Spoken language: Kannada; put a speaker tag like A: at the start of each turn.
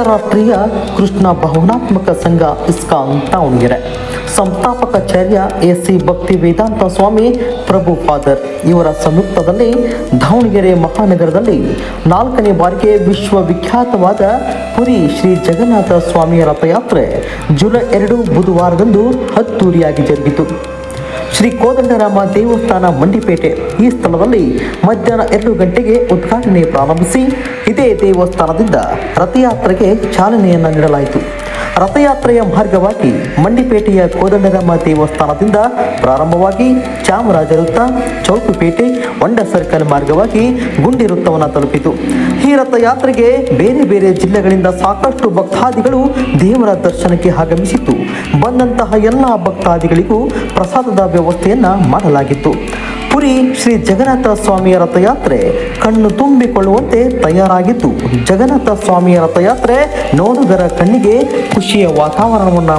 A: ಅಂತಾರಾಷ್ಟ್ರೀಯ ಕೃಷ್ಣ ಭಾವನಾತ್ಮಕ ಸಂಘ ಇಸ್ಕಾನ್ ದಾವಣಗೆರೆ ಸಂಸ್ಥಾಪಕಾಚಾರ್ಯ ಎ.ಸಿ. ಭಕ್ತಿ ವೇದಾಂತ ಸ್ವಾಮಿ ಪ್ರಭುಪಾದರ್ ಇವರ ಸಂಯುಕ್ತದಲ್ಲಿ ದಾವಣಗೆರೆ ಮಹಾನಗರದಲ್ಲಿ 4ನೇ ಬಾರಿಗೆ ವಿಶ್ವವಿಖ್ಯಾತವಾದ ಪುರಿ ಶ್ರೀ ಜಗನ್ನಾಥ ಸ್ವಾಮಿಯ ರಥಯಾತ್ರೆ ಜುಲೈ 2 ಬುಧವಾರದಂದು ಅದ್ದೂರಿಯಾಗಿ ಜರುಗಿತು. ಶ್ರೀ ಕೋದಂಡರಾಮ ದೇವಸ್ಥಾನ ಮಂಡಿಪೇಟೆ ಈ ಸ್ಥಳದಲ್ಲಿ ಮಧ್ಯಾಹ್ನ 2 ಗಂಟೆಗೆ ಉದ್ಘಾಟನೆ ಪ್ರಾರಂಭಿಸಿ ಇದೇ ದೇವಸ್ಥಾನದಿಂದ ರಥಯಾತ್ರೆಗೆ ಚಾಲನೆಯನ್ನು ನೀಡಲಾಯಿತು. ರಥಯಾತ್ರೆಯ ಮಾರ್ಗವಾಗಿ ಮಂಡಿಪೇಟೆಯ ಕೋದಂಡರಾಮ ದೇವಸ್ಥಾನದಿಂದ ಪ್ರಾರಂಭವಾಗಿ ಚಾಮರಾಜ ವೃತ್ತ, ಚೌಕಪೇಟೆ, ಹೊಂಡ ಸರ್ಕಲ್ ಮಾರ್ಗವಾಗಿ ಗುಂಡಿ ವೃತ್ತವನ್ನು ತಲುಪಿತು. ಈ ರಥಯಾತ್ರೆಗೆ ಬೇರೆ ಬೇರೆ ಜಿಲ್ಲೆಗಳಿಂದ ಸಾಕಷ್ಟು ಭಕ್ತಾದಿಗಳು ದೇವರ ದರ್ಶನಕ್ಕೆ ಆಗಮಿಸಿತ್ತು. ಬಂದಂತಹ ಎಲ್ಲ ಭಕ್ತಾದಿಗಳಿಗೂ ಪ್ರಸಾದದ ವ್ಯವಸ್ಥೆಯನ್ನು ಮಾಡಲಾಗಿತ್ತು. ಪುರಿ ಶ್ರೀ ಜಗನ್ನಾಥ ಸ್ವಾಮಿಯ ರಥಯಾತ್ರೆ ಕಣ್ಣು ತುಂಬಿಕೊಳ್ಳುವಂತೆ ತಯಾರಾಗಿತ್ತು. ಜಗನ್ನಾಥ ಸ್ವಾಮಿಯ ರಥಯಾತ್ರೆ ನೋಡುಗರ ಕಣ್ಣಿಗೆ ಖುಷಿಯ ವಾತಾವರಣವನ್ನು